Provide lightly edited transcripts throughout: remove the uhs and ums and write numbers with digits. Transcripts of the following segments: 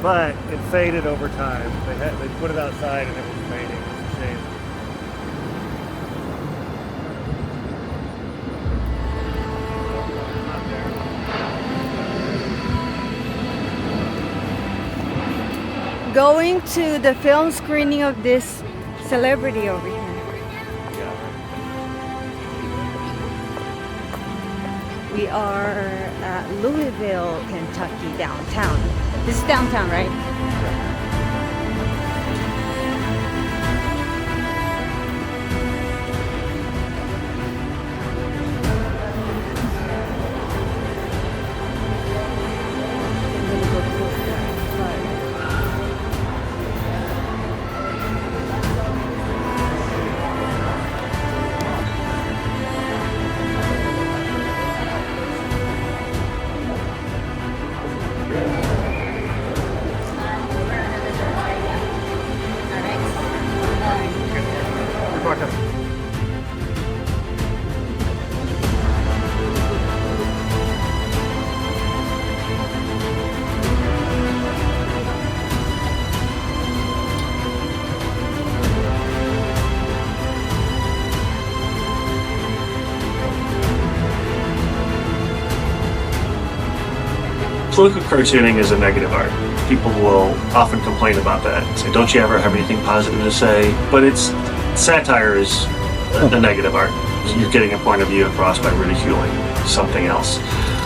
but it faded over time. They put it outside and it was fading. It's a shame. Going to the film screening of this celebrity over here. We are at Louisville, Kentucky, downtown. This is downtown, right? Political cartooning is a negative art. People will often complain about that and say, don't you ever have anything positive to say? But satire is a negative art. You're getting a point of view across by ridiculing something else.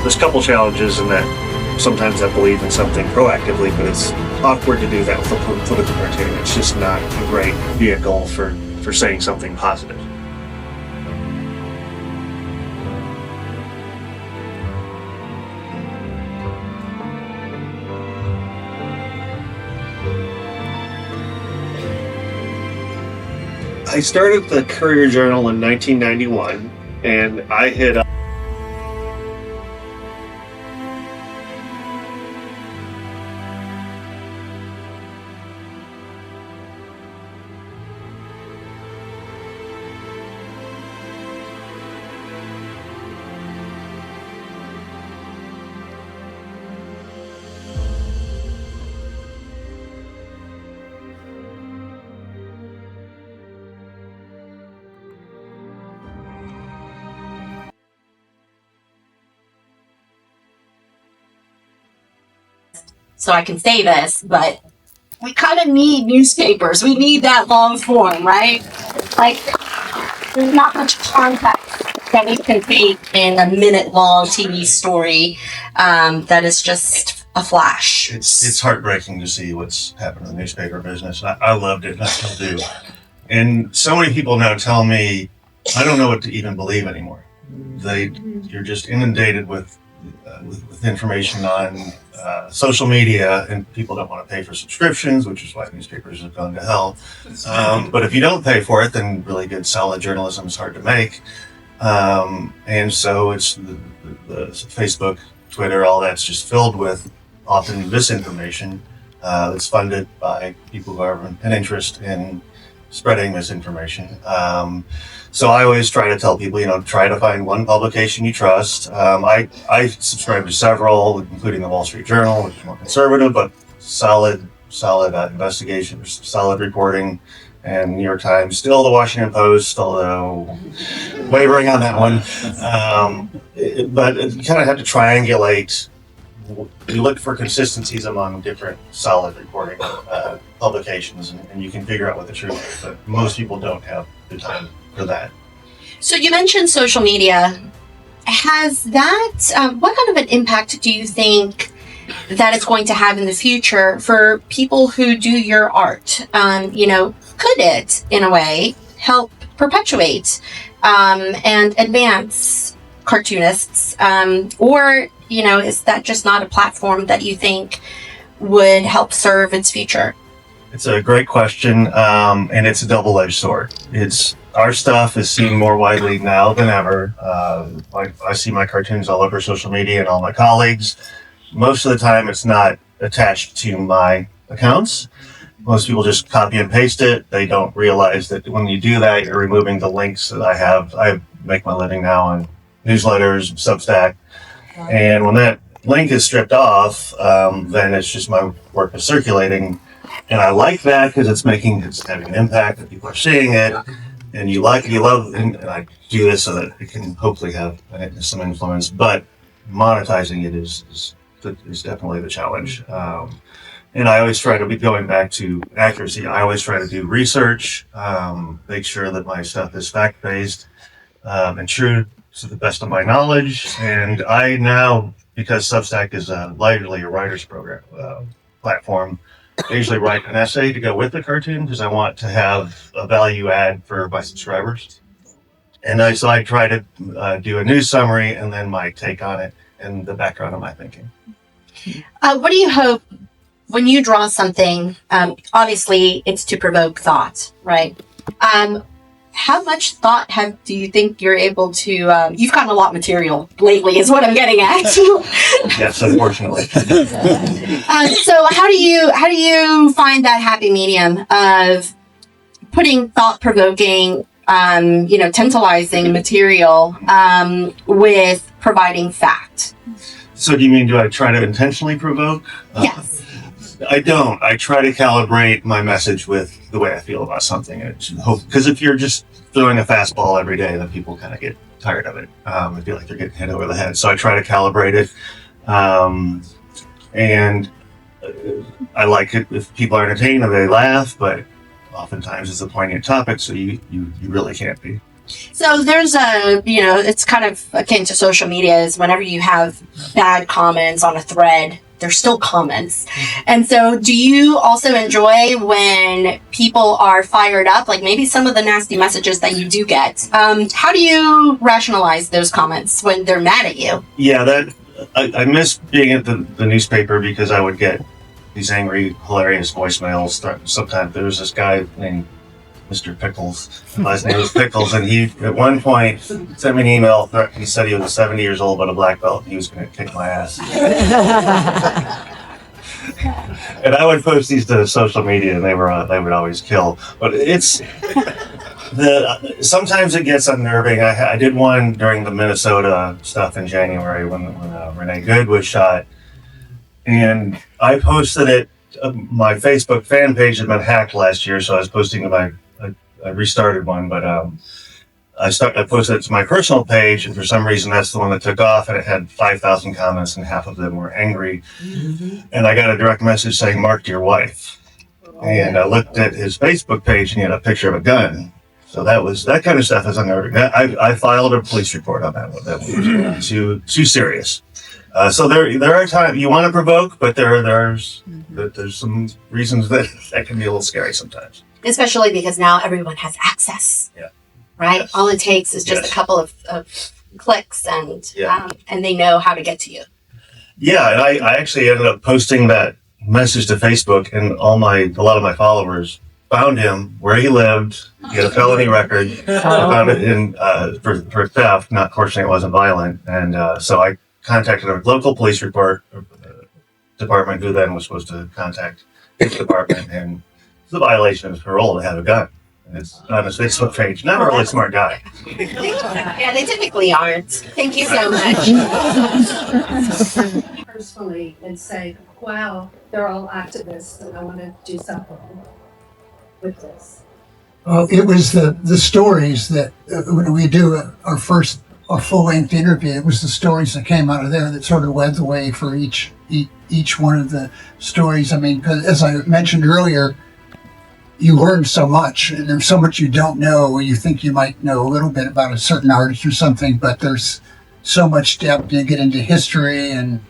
There's a couple challenges in that sometimes I believe in something proactively, but it's awkward to do that with a political cartoon. It's just not a great vehicle for saying something positive. I started the Courier Journal in 1991, and I hit up so I can say this, but we kind of need newspapers. We need that long form, right? Like, there's not much context that we can take in a minute-long TV story that is just a flash. It's heartbreaking to see what's happened in the newspaper business. I loved it, and I still do. And so many people now tell me, I don't know what to even believe anymore. You're just inundated with information on social media, and people don't want to pay for subscriptions, which is why newspapers have gone to hell. But if you don't pay for it, then really good, solid journalism is hard to make. And so it's the Facebook, Twitter, all that's just filled with often misinformation that's funded by people who have an interest in spreading misinformation. So I always try to tell people, try to find one publication you trust. I subscribe to several, including the Wall Street Journal, which is more conservative, but solid investigation, solid reporting, and New York Times. Still the Washington Post, although wavering on that one. But you kind of have to triangulate. You look for consistencies among different solid reporting publications, and you can figure out what the truth is, but most people don't have the time for that. So you mentioned social media. Has that, what kind of an impact do you think that it's going to have in the future for people who do your art? Could it, in a way, help perpetuate and advance cartoonists? Or is that just not a platform that you think would help serve its future? It's a great question, and it's a double-edged sword. Our stuff is seen more widely now than ever. I see my cartoons all over social media and all my colleagues. Most of the time, it's not attached to my accounts. Most people just copy and paste it. They don't realize that when you do that, you're removing the links that I have. I make my living now on newsletters, Substack. And when link is stripped off, then it's just my work is circulating. And I like that because it's having an impact, that people are seeing it, and you love, and I do this so that it can hopefully have some influence, but monetizing it is definitely the challenge. And I always try to be going back to accuracy. I always try to do research, make sure that my stuff is fact-based, and true to the best of my knowledge. And I now, because Substack is largely a writer's program platform, I usually write an essay to go with the cartoon because I want to have a value add for my subscribers. And so I try to do a news summary and then my take on it and the background of my thinking. What do you hope when you draw something? Obviously, it's to provoke thought, right? How much thought do you think you're able to? You've gotten a lot of material lately, is what I'm getting at. Yes, unfortunately. So how do you find that happy medium of putting thought-provoking, tantalizing material with providing fact? So do you mean, do I try to intentionally provoke? Yes. I don't. I try to calibrate my message with the way I feel about something. Because if you're just throwing a fastball every day, then people kind of get tired of it. I feel like they're getting hit over the head. So I try to calibrate it. And I like it if people are entertained and they laugh, but oftentimes it's a poignant topic, so you really can't be. So there's it's kind of akin to social media, is whenever you have bad comments on a thread, they're still comments. And so do you also enjoy when people are fired up, like maybe some of the nasty messages that you do get? How do you rationalize those comments when they're mad at you? Yeah, I miss being at the newspaper because I would get these angry, hilarious voicemails. Sometimes there was this guy named Mr. Pickles. His name was Pickles, and he at one point sent me an email. He said he was 70 years old but a black belt, and he was going to kick my ass. And I would post these to social media, and they would always kill. But sometimes it gets unnerving. I did one during the Minnesota stuff in January when Renee Good was shot, and I posted it. My Facebook fan page had been hacked last year, so I was posting to I restarted one, but I posted it to my personal page, and for some reason that's the one that took off, and it had 5,000 comments, and half of them were angry. Mm-hmm. And I got a direct message saying, "Mark to your wife." And I looked at his Facebook page, and he had a picture of a gun. So that kind of stuff is unnerving. I filed a police report on that one. That was too serious. So there are times you want to provoke, but there's some reasons that can be a little scary sometimes. Especially because now everyone has access. Yeah. Right? Yes. All it takes is just a couple of clicks and they know how to get to you. Yeah, and I actually ended up posting that message to Facebook, and a lot of my followers found him where he lived. He had a felony record. I found it for theft. Not, fortunately, it wasn't violent. And so I contacted a local police department, who then was supposed to contact his department, and it's a violation of his parole to have a gun. And it's on his Facebook page. Not a really smart guy. Yeah, they typically aren't. Thank you so much. Personally, and say, wow, they're all activists, and I want to do something with this. It was the stories that when we do our full-length interview, it was the stories that came out of there that sort of led the way for each one of the stories. I mean, 'cause as I mentioned earlier, you learn so much, and there's so much you don't know. You think you might know a little bit about a certain artist or something, but there's so much depth. You get into history, and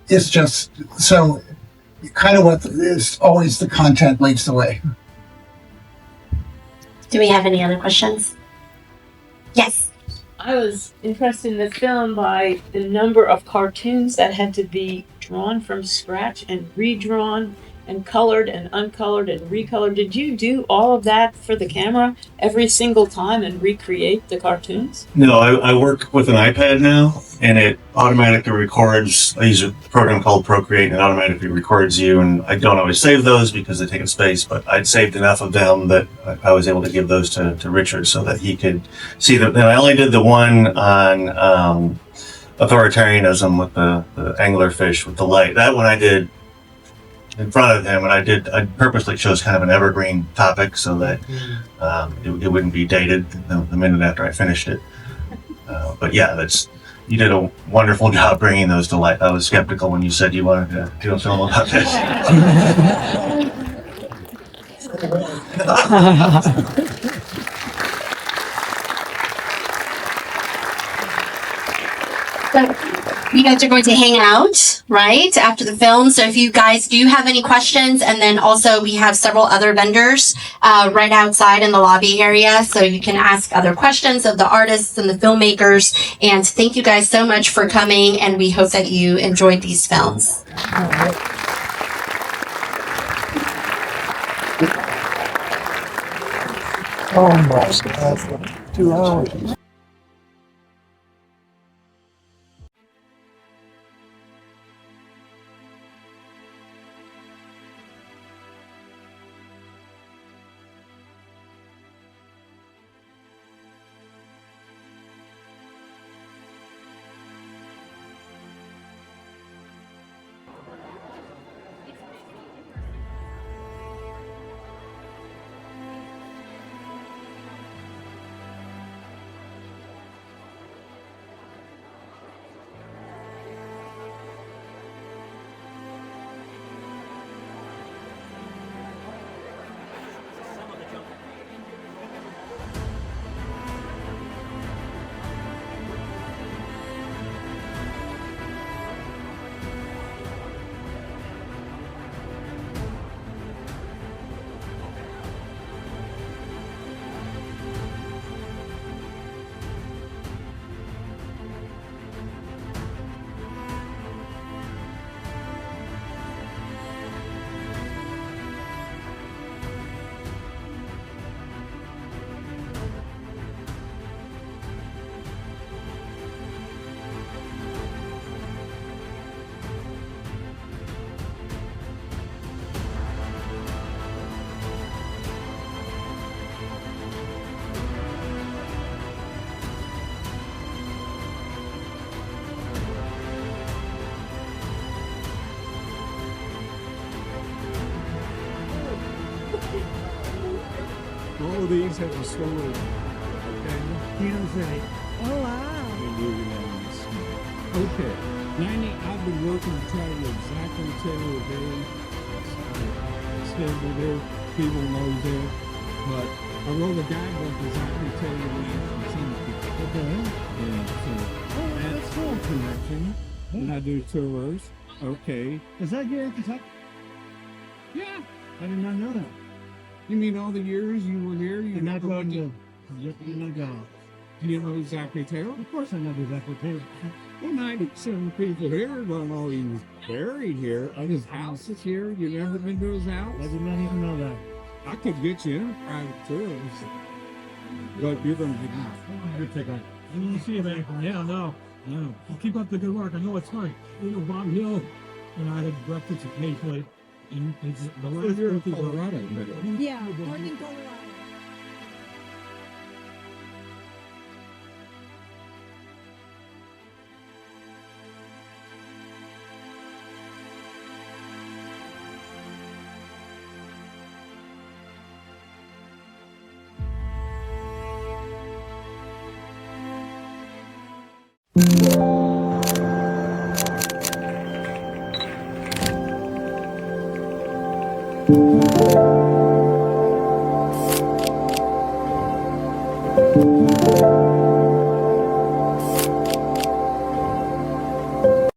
it's just so kind of what is always the content leads the way. Do we have any other questions? Yes. I was interested in the film by the number of cartoons that had to be drawn from scratch and redrawn and colored and uncolored and recolored. Did you do all of that for the camera every single time and recreate the cartoons? No, I work with an iPad now, and it automatically records. I use a program called Procreate, and it automatically records you, and I don't always save those because they take up space, but I'd saved enough of them that I was able to give those to Richard so that he could see them. And I only did the one on authoritarianism with the anglerfish with the light. That one I did in front of him, and I purposely chose kind of an evergreen topic so that it wouldn't be dated the minute after I finished it. But yeah, you did a wonderful job bringing those to life. I was skeptical when you said you wanted to do a film about this. You guys are going to hang out, right, after the film. So if you guys do have any questions, and then also we have several other vendors right outside in the lobby area, so you can ask other questions of the artists and the filmmakers. And thank you guys so much for coming, and we hope that you enjoyed these films. Almost 2 hours. All of these have a story. Okay? Oh, wow. Okay. 90, I've been working to try to exactly tell you a day. Schedule there, people knows there. But I wrote a guidebook to exactly tell you when I'm seeing people. Okay. And so that's cool connection. And I do tours. Okay. Is that here in Kentucky? Yeah. I did not know that. You mean all the years you were here? You're not going to. You're not going. You know exactly Taylor? Of course I know exactly Taylor. Well, 97 people here don't know he was buried here. His house is here. You never been to his house? I did not even know that. I could get you in a private tour. But you're going to get out. You're taking it. I didn't see him anything. Yeah, no. No. Well, keep up the good work. I know it's hard. You know, Bob Hill and I had breakfast occasionally. And it's the last You're in people. Colorado. Yeah, Northern Colorado. Thank you.